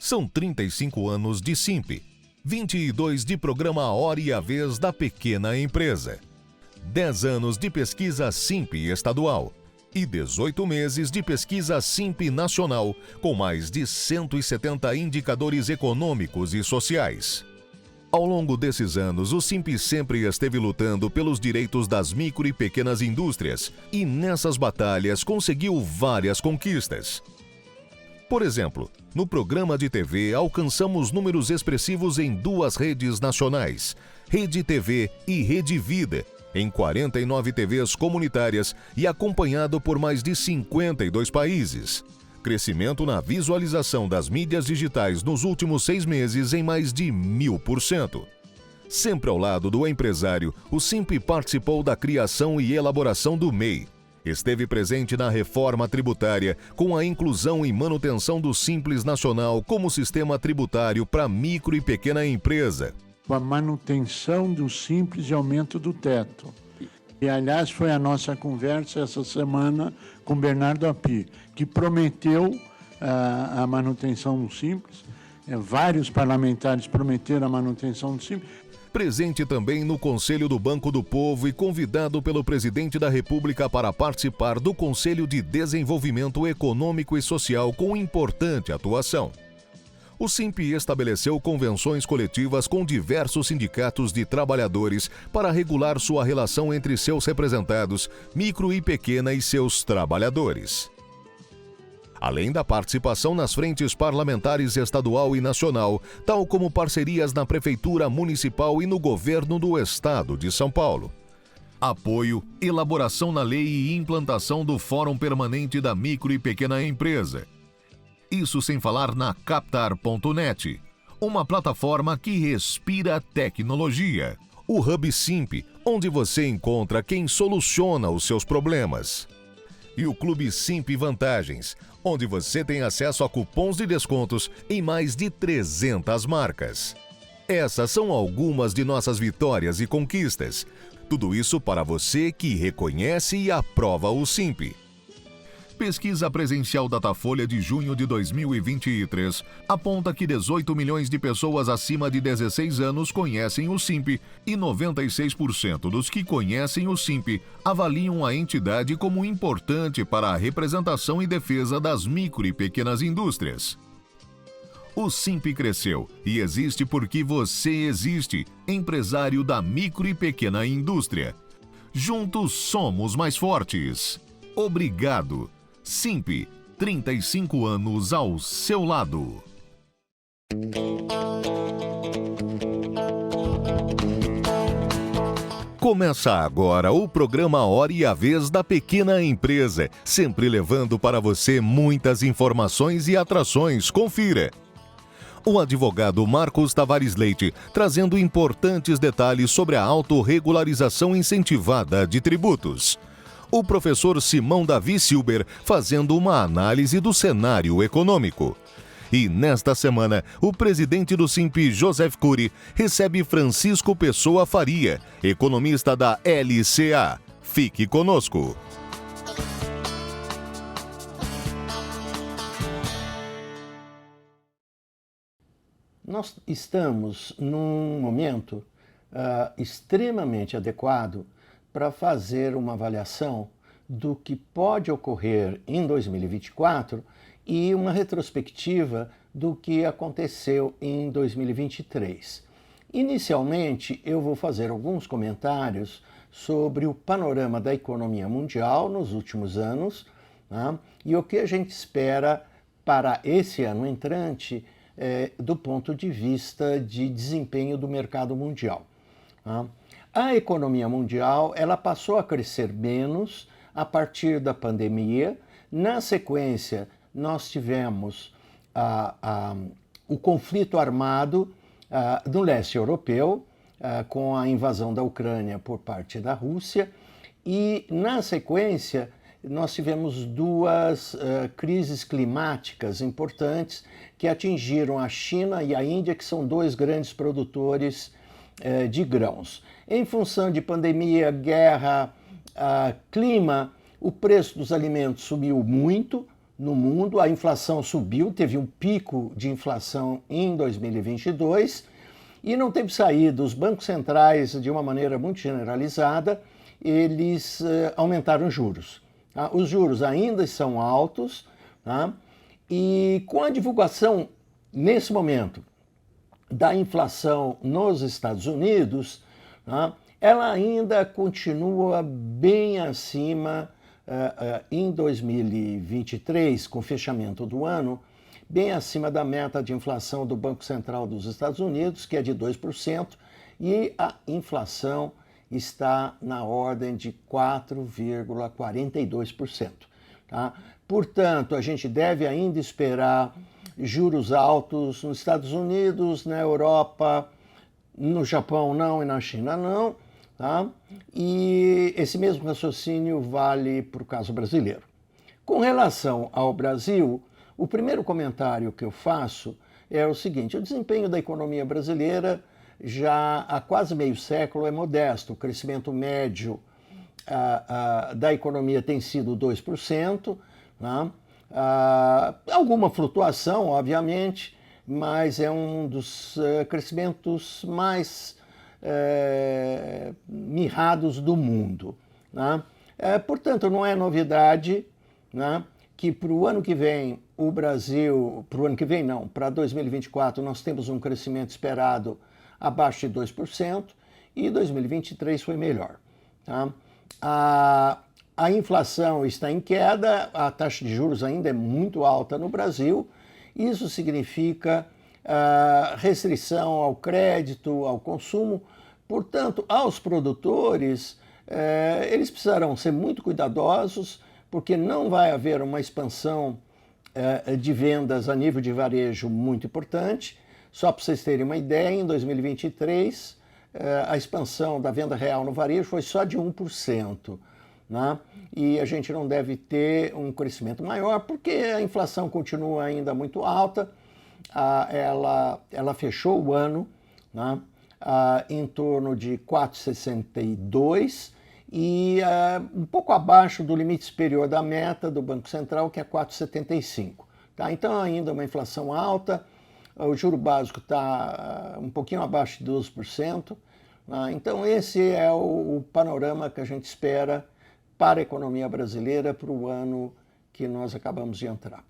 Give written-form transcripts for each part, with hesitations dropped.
São 35 anos de Simp, 22 de programa Hora e a Vez da Pequena Empresa, 10 anos de pesquisa Simp estadual e 18 meses de pesquisa Simp nacional, com mais de 170 indicadores econômicos e sociais. Ao longo desses anos, o Simp sempre esteve lutando pelos direitos das micro e pequenas indústrias e nessas batalhas conseguiu várias conquistas. Por exemplo, no programa de TV alcançamos números expressivos em 2 redes nacionais, Rede TV e Rede Vida, em 49 TVs comunitárias e acompanhado por mais de 52 países. Crescimento na visualização das mídias digitais nos últimos 6 meses em mais de 1000%. Sempre ao lado do empresário, o Simp participou da criação e elaboração do MEI. Esteve presente na reforma tributária, com a inclusão e manutenção do Simples Nacional como sistema tributário para micro e pequena empresa. A manutenção do Simples e aumento do teto. E, aliás, foi a nossa conversa essa semana com Bernardo Api, que prometeu a manutenção do Simples. Vários parlamentares prometeram a manutenção do Simples. Presente também no Conselho do Banco do Povo e convidado pelo presidente da República para participar do Conselho de Desenvolvimento Econômico e Social com importante atuação. O Simp estabeleceu convenções coletivas com diversos sindicatos de trabalhadores para regular sua relação entre seus representados, micro e pequena e seus trabalhadores. Além da participação nas frentes parlamentares estadual e nacional, tal como parcerias na Prefeitura Municipal e no Governo do Estado de São Paulo. Apoio, elaboração na lei e implantação do Fórum Permanente da Micro e Pequena Empresa. Isso sem falar na Captar.net, uma plataforma que respira tecnologia. O Hub Simp, onde você encontra quem soluciona os seus problemas. E o Clube Simp Vantagens, onde você tem acesso a cupons de descontos em mais de 300 marcas. Essas são algumas de nossas vitórias e conquistas. Tudo isso para você que reconhece e aprova o Simp. Pesquisa presencial Datafolha de junho de 2023 aponta que 18 milhões de pessoas acima de 16 anos conhecem o Simp e 96% dos que conhecem o Simp avaliam a entidade como importante para a representação e defesa das micro e pequenas indústrias. O Simp cresceu e existe porque você existe, empresário da micro e pequena indústria. Juntos somos mais fortes. Obrigado. Simp, 35 anos ao seu lado. Começa agora o programa Hora e a Vez da Pequena Empresa, sempre levando para você muitas informações e atrações. Confira. O advogado Marcos Tavares Leite, trazendo importantes detalhes sobre a autorregularização incentivada de tributos. O professor Simão Davi Silber, fazendo uma análise do cenário econômico. E nesta semana, o presidente do Simp, Joseph Cury, recebe Francisco Pessoa Faria, economista da LCA. Fique conosco. Nós estamos num momento extremamente adequado para fazer uma avaliação do que pode ocorrer em 2024 e uma retrospectiva do que aconteceu em 2023. Inicialmente, eu vou fazer alguns comentários sobre o panorama da economia mundial nos últimos anos, né, e o que a gente espera para esse ano entrante do ponto de vista de desempenho do mercado mundial. Né. A economia mundial ela passou a crescer menos a partir da pandemia. Na sequência, nós tivemos o conflito armado no leste europeu, com a invasão da Ucrânia por parte da Rússia. E, na sequência, nós tivemos 2 crises climáticas importantes que atingiram a China e a Índia, que são 2 grandes produtores de grãos. Em função de pandemia, guerra, clima, o preço dos alimentos subiu muito, no mundo. A inflação subiu, teve um pico de inflação em 2022 e não teve saída. Os bancos centrais, de uma maneira muito generalizada, eles aumentaram os juros. Tá? Os juros ainda são altos, tá? E com a divulgação, nesse momento, da inflação nos Estados Unidos, tá? Ela ainda continua bem acima, em 2023, com o fechamento do ano, bem acima da meta de inflação do Banco Central dos Estados Unidos, que é de 2%, e a inflação está na ordem de 4,42%. Tá? Portanto, a gente deve ainda esperar juros altos nos Estados Unidos, na Europa, no Japão não e na China não. Tá? E esse mesmo raciocínio vale para o caso brasileiro. Com relação ao Brasil, o primeiro comentário que eu faço é o seguinte: o desempenho da economia brasileira já há quase meio século é modesto. O crescimento médio da economia tem sido 2%, né? Alguma flutuação, obviamente, mas é um dos crescimentos mais mirrados do mundo. Né? Portanto, não é novidade, né, que para o ano que vem o Brasil, para o ano que vem não, para 2024 nós temos um crescimento esperado abaixo de 2% e 2023 foi melhor. Tá? A inflação está em queda, a taxa de juros ainda é muito alta no Brasil, isso significa restrição ao crédito, ao consumo. Portanto, aos produtores, eles precisarão ser muito cuidadosos, porque não vai haver uma expansão de vendas a nível de varejo muito importante. Só para vocês terem uma ideia, em 2023, a expansão da venda real no varejo foi só de 1%. Né? E a gente não deve ter um crescimento maior, porque a inflação continua ainda muito alta. Ela fechou o ano, né, em torno de 4,62 e um pouco abaixo do limite superior da meta do Banco Central, que é 4,75. Tá? Então, ainda uma inflação alta, o juro básico está um pouquinho abaixo de 12%. Né? Então, esse é o panorama que a gente espera para a economia brasileira para o ano que nós acabamos de entrar.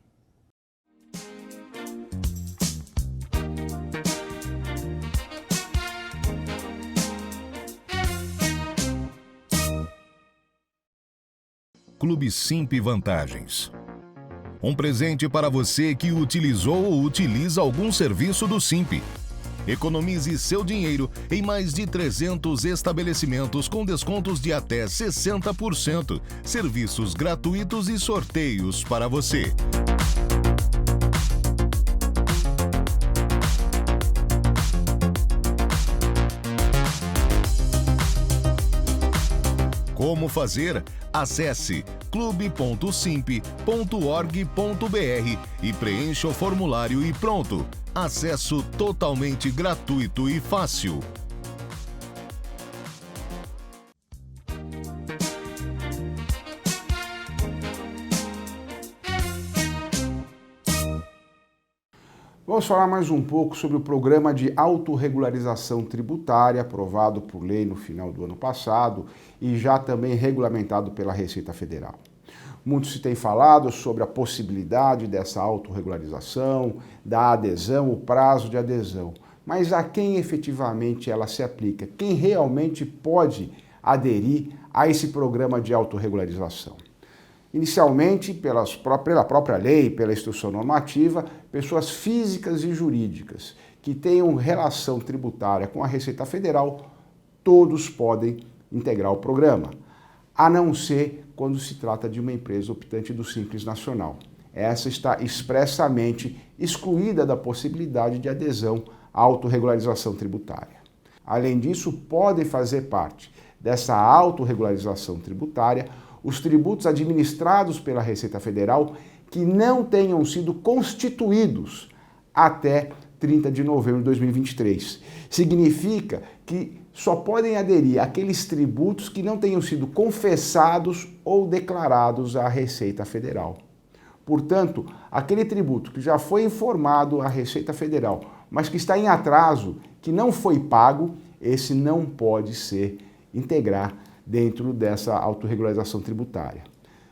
Clube Simp Vantagens. Um presente para você que utilizou ou utiliza algum serviço do Simp. Economize seu dinheiro em mais de 300 estabelecimentos com descontos de até 60%, serviços gratuitos e sorteios para você. Como fazer? Acesse clube.simp.org.br e preencha o formulário e pronto. Acesso totalmente gratuito e fácil. Vamos falar mais um pouco sobre o programa de autorregularização tributária aprovado por lei no final do ano passado e já também regulamentado pela Receita Federal. Muito se tem falado sobre a possibilidade dessa autorregularização, da adesão, o prazo de adesão. Mas a quem efetivamente ela se aplica? Quem realmente pode aderir a esse programa de autorregularização? Inicialmente, pela própria lei, pela instrução normativa, pessoas físicas e jurídicas que tenham relação tributária com a Receita Federal, todos podem integrar o programa, a não ser quando se trata de uma empresa optante do Simples Nacional. Essa está expressamente excluída da possibilidade de adesão à autorregularização tributária. Além disso, podem fazer parte dessa autorregularização tributária os tributos administrados pela Receita Federal que não tenham sido constituídos até 30 de novembro de 2023. Significa que só podem aderir aqueles tributos que não tenham sido confessados ou declarados à Receita Federal. Portanto, aquele tributo que já foi informado à Receita Federal, mas que está em atraso, que não foi pago, esse não pode se integrar dentro dessa autorregularização tributária.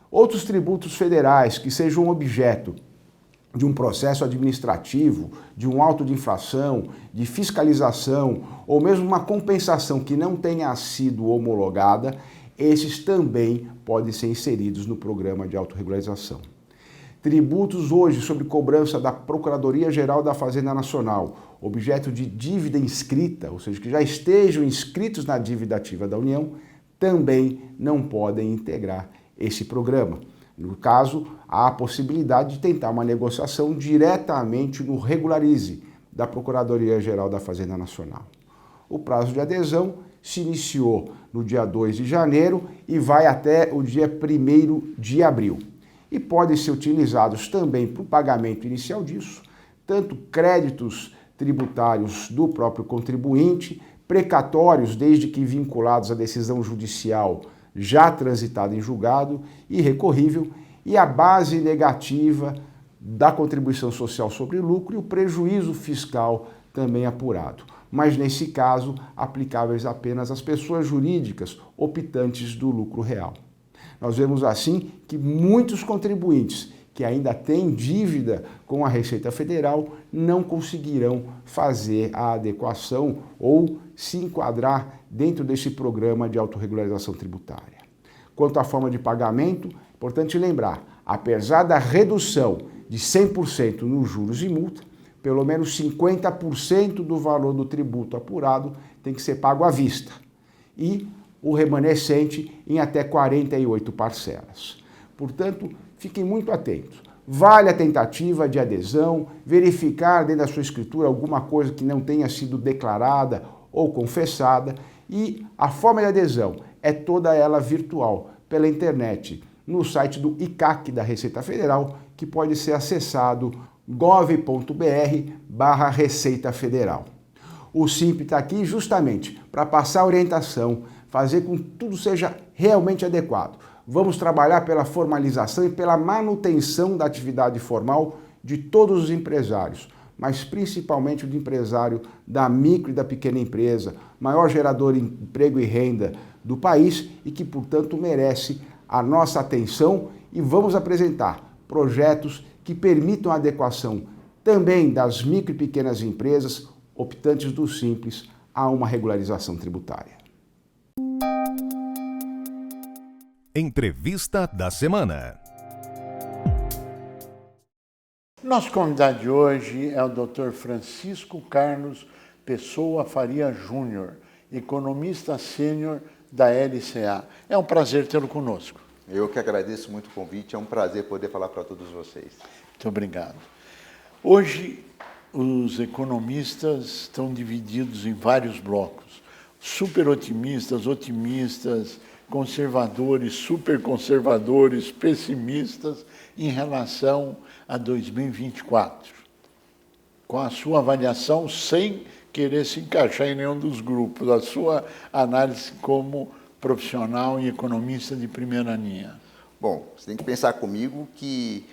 Outros tributos federais que sejam objeto de um processo administrativo, de um auto de infração, de fiscalização ou mesmo uma compensação que não tenha sido homologada, esses também podem ser inseridos no programa de autorregularização. Tributos hoje sobre cobrança da Procuradoria-Geral da Fazenda Nacional, objeto de dívida inscrita, ou seja, que já estejam inscritos na dívida ativa da União, também não podem integrar esse programa. No caso, há a possibilidade de tentar uma negociação diretamente no Regularize da Procuradoria-Geral da Fazenda Nacional. O prazo de adesão se iniciou no dia 2 de janeiro e vai até o dia 1º de abril. E podem ser utilizados também para o pagamento inicial disso, tanto créditos tributários do próprio contribuinte, precatórios, desde que vinculados à decisão judicial já transitada em julgado e recorrível, e a base negativa da contribuição social sobre lucro e o prejuízo fiscal também apurado. Mas, nesse caso, aplicáveis apenas às pessoas jurídicas optantes do lucro real. Nós vemos assim que muitos contribuintes que ainda têm dívida com a Receita Federal não conseguirão fazer a adequação ou se enquadrar dentro desse programa de autorregularização tributária. Quanto à forma de pagamento, é importante lembrar, apesar da redução de 100% nos juros e multa, pelo menos 50% do valor do tributo apurado tem que ser pago à vista e o remanescente em até 48 parcelas. Portanto, fiquem muito atentos. Vale a tentativa de adesão, verificar dentro da sua escritura alguma coisa que não tenha sido declarada ou confessada, e a forma de adesão é toda ela virtual, pela internet, no site do ICAC da Receita Federal, que pode ser acessado gov.br/Receita Federal. O Simples está aqui justamente para passar orientação, fazer com que tudo seja realmente adequado. Vamos trabalhar pela formalização e pela manutenção da atividade formal de todos os empresários, mas principalmente do empresário da micro e da pequena empresa, maior gerador de emprego e renda do país e que, portanto, merece a nossa atenção, e vamos apresentar projetos que permitam a adequação também das micro e pequenas empresas optantes do Simples a uma regularização tributária. Entrevista da semana. Nosso convidado de hoje é o Dr. Francisco Carlos Pessoa Faria Júnior, economista sênior da LCA. É um prazer tê-lo conosco. Eu que agradeço muito o convite, é um prazer poder falar para todos vocês. Muito obrigado. Hoje, os economistas estão divididos em vários blocos. Super otimistas, otimistas, conservadores, super conservadores, pessimistas em relação a 2024. Com a sua avaliação, sem querer se encaixar em nenhum dos grupos, a sua análise como profissional e economista de primeira linha. Bom, você tem que pensar comigo que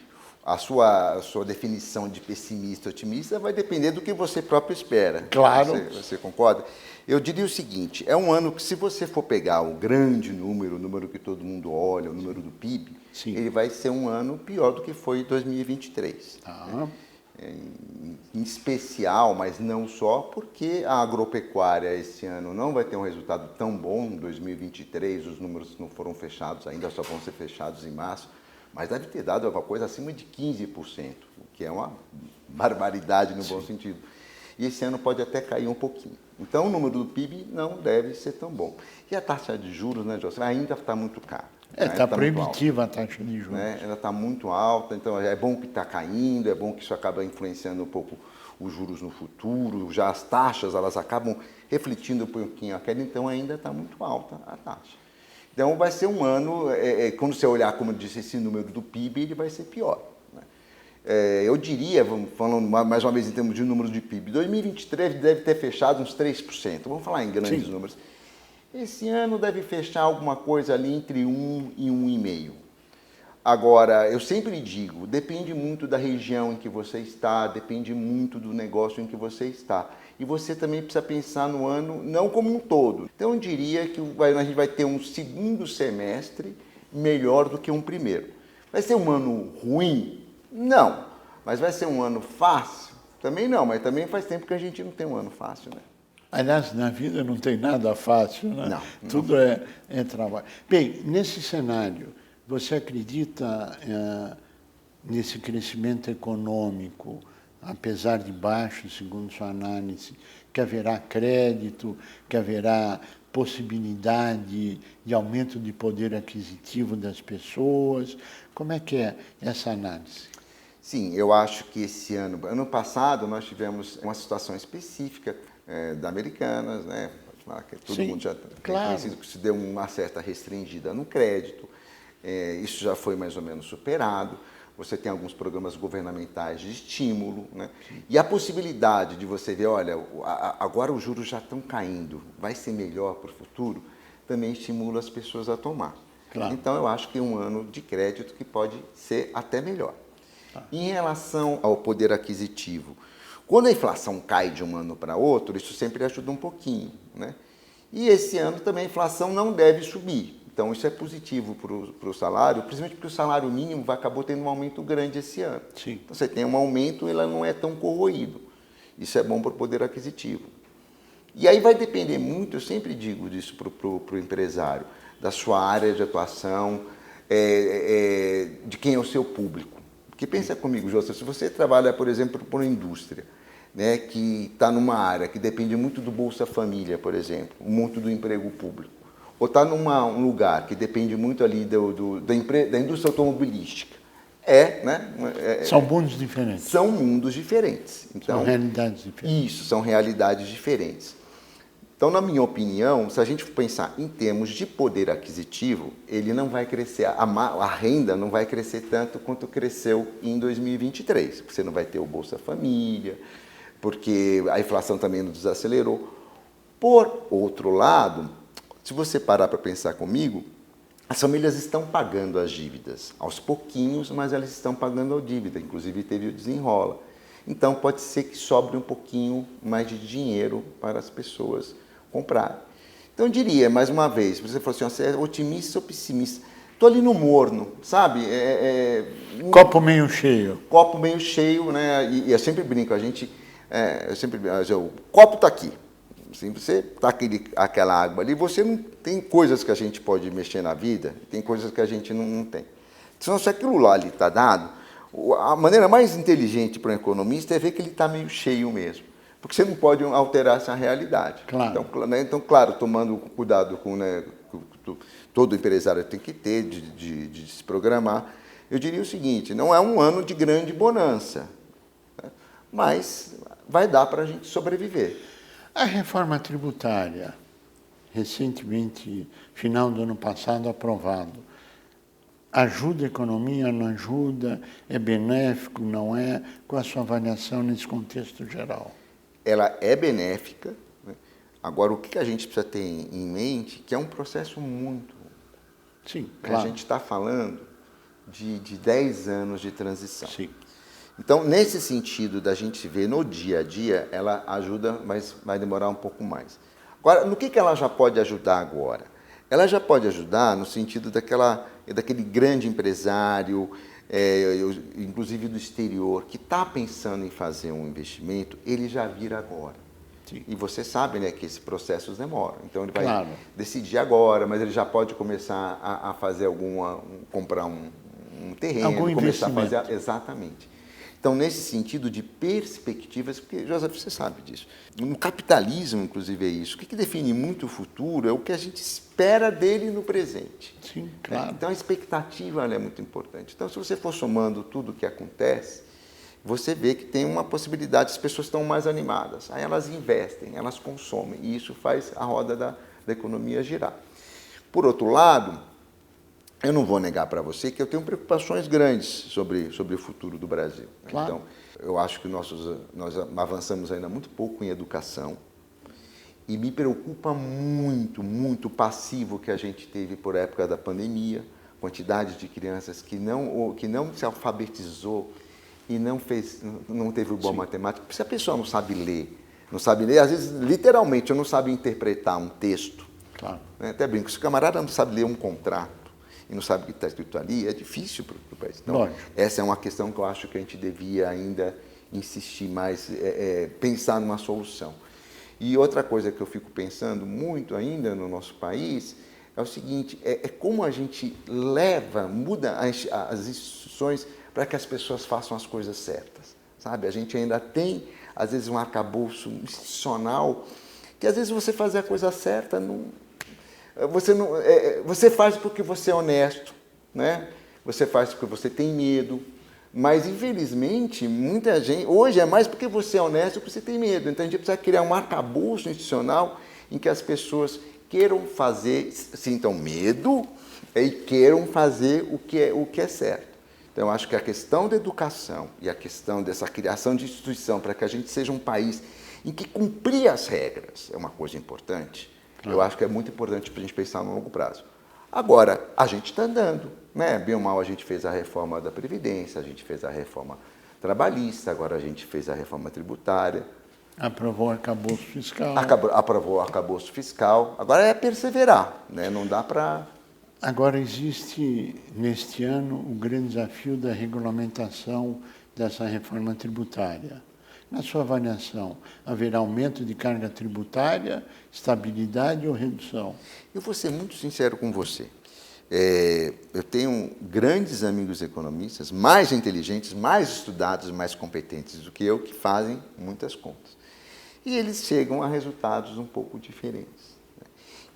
a sua definição de pessimista e otimista vai depender do que você próprio espera. Claro. Você concorda? Eu diria o seguinte, é um ano que, se você for pegar o grande número, o número que todo mundo olha, o número do PIB, Sim. Ele vai ser um ano pior do que foi 2023. Tá. Em especial, mas não só, porque a agropecuária esse ano não vai ter um resultado tão bom. Em 2023 os números não foram fechados ainda, só vão ser fechados em março, mas deve ter dado uma coisa acima de 15%, o que é uma barbaridade no bom sentido. E esse ano pode até cair um pouquinho. Então o número do PIB não deve ser tão bom. E a taxa de juros, né, José, ainda está muito cara. Está proibitiva a taxa de juros. Né? Ela está muito alta, então é bom que está caindo, é bom que isso acaba influenciando um pouco os juros no futuro, já as taxas elas acabam refletindo um pouquinho a queda, então ainda está muito alta a taxa. Então vai ser um ano, quando você olhar, como eu disse, esse número do PIB, ele vai ser pior. Né? Eu diria, falando mais uma vez em termos de números de PIB, 2023 deve ter fechado uns 3%, vamos falar em grandes Sim. números. Esse ano deve fechar alguma coisa ali entre 1 e 1,5. Agora, eu sempre digo, depende muito da região em que você está, depende muito do negócio em que você está. E você também precisa pensar no ano, não como um todo. Então, eu diria que a gente vai ter um segundo semestre melhor do que um primeiro. Vai ser um ano ruim? Não. Mas vai ser um ano fácil? Também não, mas também faz tempo que a gente não tem um ano fácil, né? Aliás, na vida não tem nada fácil, né? Não. Tudo é trabalho. Bem, nesse cenário, você acredita nesse crescimento econômico, apesar de baixo, segundo sua análise, que haverá crédito, que haverá possibilidade de aumento de poder aquisitivo das pessoas? Como é que é essa análise? Sim, eu acho que esse ano passado, nós tivemos uma situação específica da Americanas, né? Todo mundo já tem conhecido que se deu uma certa restringida no crédito. Isso já foi mais ou menos superado. Você tem alguns programas governamentais de estímulo, né? E a possibilidade de você ver, olha, agora os juros já estão caindo, vai ser melhor para o futuro, também estimula as pessoas a tomar. Claro. Então, eu acho que é um ano de crédito que pode ser até melhor. Em relação ao poder aquisitivo, quando a inflação cai de um ano para outro, isso sempre ajuda um pouquinho, né? E esse ano também a inflação não deve subir. Então, isso é positivo para o salário, principalmente porque o salário mínimo acabou tendo um aumento grande esse ano. Sim. Então, você tem um aumento e ele não é tão corroído. Isso é bom para o poder aquisitivo. E aí vai depender muito, eu sempre digo disso para o empresário, da sua área de atuação, de quem é o seu público. Porque pensa comigo, José, se você trabalha, por exemplo, por uma indústria, né, que está numa área que depende muito do Bolsa Família, por exemplo, muito do emprego público, ou está num lugar que depende muito ali da indústria automobilística, né? São mundos diferentes. São mundos diferentes. Então, são realidades diferentes. Isso, são realidades diferentes. Então, na minha opinião, se a gente pensar em termos de poder aquisitivo, ele não vai crescer, a renda não vai crescer tanto quanto cresceu em 2023. Você não vai ter o Bolsa Família, porque a inflação também não desacelerou. Por outro lado, se você parar para pensar comigo, as famílias estão pagando as dívidas, aos pouquinhos, mas elas estão pagando a dívida, inclusive teve o desenrola. Então, pode ser que sobre um pouquinho mais de dinheiro para as pessoas comprarem. Então, eu diria, mais uma vez, você falou assim, você é otimista ou pessimista? Estou ali no morno, sabe? Copo meio cheio. Copo meio cheio, né? E eu sempre brinco, o copo está aqui. Assim, você está aquela água ali, você não tem coisas que a gente pode mexer na vida, tem coisas que a gente não tem. Então, se aquilo lá ali está dado, a maneira mais inteligente para um economista é ver que ele está meio cheio mesmo. Porque você não pode alterar essa realidade. Claro. Então, claro, tomando cuidado com, né, todo empresário tem que ter de se programar, eu diria o seguinte, não é um ano de grande bonança, né, mas vai dar para a gente sobreviver. A reforma tributária, recentemente, final do ano passado, aprovado, ajuda a economia, não ajuda? É benéfico, não é? Qual a sua avaliação nesse contexto geral? Ela é benéfica, né? Agora, o que a gente precisa ter em mente, que é um processo muito... Sim, claro. A gente está falando de 10 anos de transição. Sim. Então, nesse sentido da gente ver no dia a dia, ela ajuda, mas vai demorar um pouco mais. Agora, no que ela já pode ajudar agora? Ela já pode ajudar no sentido daquele grande empresário, inclusive do exterior, que está pensando em fazer um investimento, ele já vira agora. Sim. E você sabe, né, que esse processo demora. Então, ele vai Claro. decidir agora, mas ele já pode começar a fazer comprar um terreno, Algum começar a investimento. fazer... Exatamente. Então, nesse sentido de perspectivas, porque, José, você sabe disso. No capitalismo, inclusive, é isso. O que define muito o futuro é o que a gente espera dele no presente. Sim, claro. Então, a expectativa ela é muito importante. Então, se você for somando tudo o que acontece, você vê que tem uma possibilidade, as pessoas estão mais animadas. Aí elas investem, elas consomem, e isso faz a roda da economia girar. Por outro lado, eu não vou negar para você que eu tenho preocupações grandes sobre o futuro do Brasil. Claro. Então, eu acho que nós avançamos ainda muito pouco em educação e me preocupa muito, muito o passivo que a gente teve por época da pandemia, quantidade de crianças que não se alfabetizou e não teve boa matemática. Se a pessoa não sabe ler, às vezes, literalmente, não sabe interpretar um texto, Claro. né? Até brinco, se o camarada não sabe ler um contrato e não sabe o que está escrito ali, é difícil para o país. Então, Lógico. essa é uma questão que eu acho que a gente devia ainda insistir mais, pensar numa solução. E outra coisa que eu fico pensando muito ainda no nosso país é o seguinte, como a gente muda as instituições para que as pessoas façam as coisas certas, sabe? A gente ainda tem, às vezes, um arcabouço institucional que, às vezes, você fazer a coisa certa, você faz porque você é honesto, né? Você faz porque você tem medo, mas, infelizmente, muita gente, hoje é mais porque você é honesto que você tem medo. Então, a gente precisa criar um arcabouço institucional em que as pessoas queiram fazer, sintam medo e queiram fazer o que é certo. Então, eu acho que a questão da educação e a questão dessa criação de instituição para que a gente seja um país em que cumprir as regras é uma coisa importante, eu acho que é muito importante para a gente pensar no longo prazo. Agora, a gente está andando, né? Bem ou mal, a gente fez a reforma da Previdência, a gente fez a reforma trabalhista, agora a gente fez a reforma tributária. Aprovou o arcabouço fiscal. Aprovou o arcabouço fiscal. Agora é perseverar, né? Não dá para... Agora, existe, neste ano, o grande desafio da regulamentação dessa reforma tributária. Na sua avaliação, haverá aumento de carga tributária, estabilidade ou redução? Eu vou ser muito sincero com você. Eu tenho grandes amigos economistas, mais inteligentes, mais estudados, mais competentes do que eu, que fazem muitas contas. E eles chegam a resultados um pouco diferentes.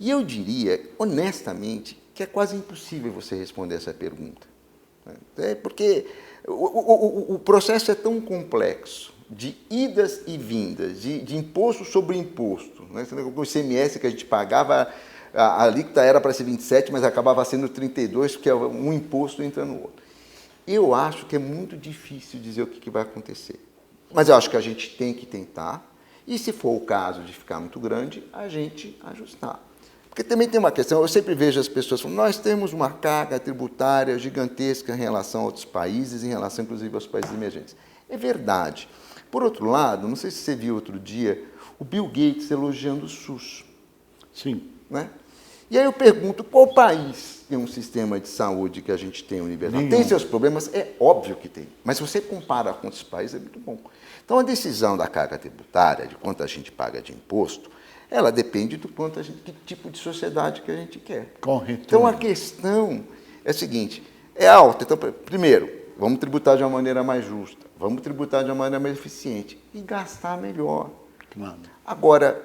E eu diria, honestamente, que é quase impossível você responder essa pergunta. Porque o processo é tão complexo, de idas e vindas, de imposto sobre imposto. Né? O ICMS que a gente pagava, a alíquota era para ser 27, mas acabava sendo 32, porque um imposto entra no outro. Eu acho que é muito difícil dizer o que vai acontecer. Mas eu acho que a gente tem que tentar, e se for o caso de ficar muito grande, a gente ajustar. Porque também tem uma questão, eu sempre vejo as pessoas falando, nós temos uma carga tributária gigantesca em relação a outros países, em relação, inclusive, aos países emergentes. É verdade. Por outro lado, não sei se você viu outro dia, o Bill Gates elogiando o SUS. Sim. Né? E aí eu pergunto, qual país tem um sistema de saúde que a gente tem universal? Tem seus problemas? É óbvio que tem. Mas se você compara com outros países, é muito bom. Então, a decisão da carga tributária, de quanto a gente paga de imposto, ela depende do quanto que tipo de sociedade que a gente quer. Correto. Então, a questão é a seguinte, é alta. Então, primeiro, vamos tributar de uma maneira mais justa, vamos tributar de uma maneira mais eficiente e gastar melhor. Claro. Agora,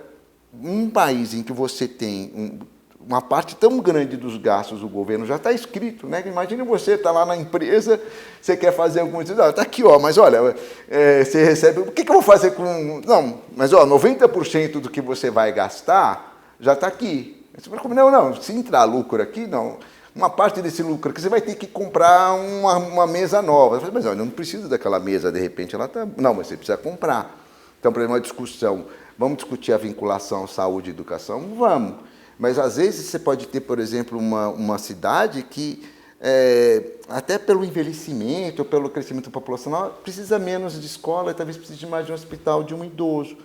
um país em que você tem uma parte tão grande dos gastos do governo já está escrito, né? Imagine você estar lá na empresa, você quer fazer alguma coisa, está aqui, ó, mas olha, você recebe, o que eu vou fazer com... Não, mas ó, 90% do que você vai gastar já está aqui. Você fala, não, se entrar lucro aqui, não, uma parte desse lucro aqui você vai ter que comprar uma mesa nova. Falo, mas olha, eu não preciso daquela mesa, de repente ela está... Não, mas você precisa comprar. Então, para uma discussão, vamos discutir a vinculação saúde e educação? Vamos. Mas, às vezes, você pode ter, por exemplo, uma cidade que, até pelo envelhecimento, ou pelo crescimento populacional, precisa menos de escola e talvez precise de mais de um hospital de um idoso.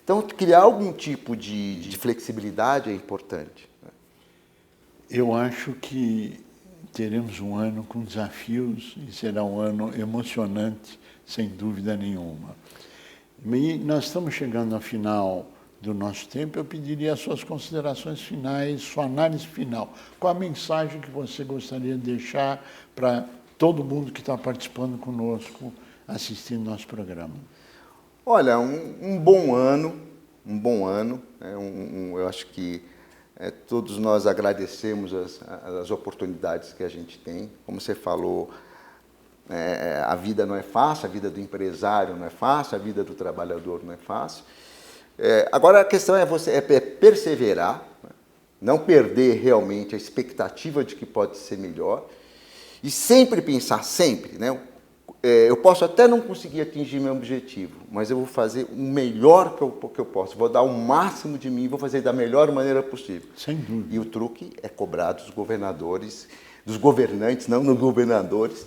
Então, criar algum tipo de flexibilidade é importante. Eu acho que teremos um ano com desafios e será um ano emocionante, sem dúvida nenhuma. E nós estamos chegando ao final do nosso tempo, eu pediria as suas considerações finais, sua análise final. Qual a mensagem que você gostaria de deixar para todo mundo que está participando conosco, assistindo nosso programa? Olha, um bom ano, eu acho que todos nós agradecemos as oportunidades que a gente tem. Como você falou, a vida não é fácil, a vida do empresário não é fácil, a vida do trabalhador não é fácil. Agora a questão é perseverar, né? Não perder realmente a expectativa de que pode ser melhor e sempre pensar, né? Eu posso até não conseguir atingir meu objetivo, mas eu vou fazer o melhor que eu posso, vou dar o máximo de mim, vou fazer da melhor maneira possível. Sem dúvida. E o truque é cobrar dos governadores dos governantes, não dos governadores,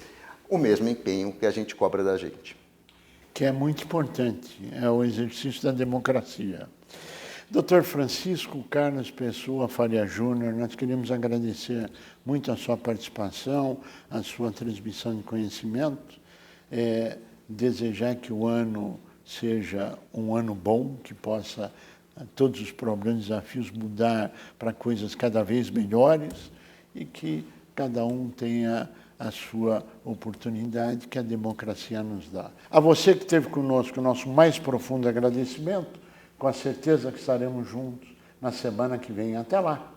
o mesmo empenho que a gente cobra da gente. Que é muito importante, é o exercício da democracia. Dr. Francisco Carlos Pessoa Faria Júnior, nós queremos agradecer muito a sua participação, a sua transmissão de conhecimento, desejar que o ano seja um ano bom, que possa todos os problemas e desafios mudar para coisas cada vez melhores e que cada um tenha a sua oportunidade que a democracia nos dá. A você que esteve conosco, o nosso mais profundo agradecimento, com a certeza que estaremos juntos na semana que vem. Até lá!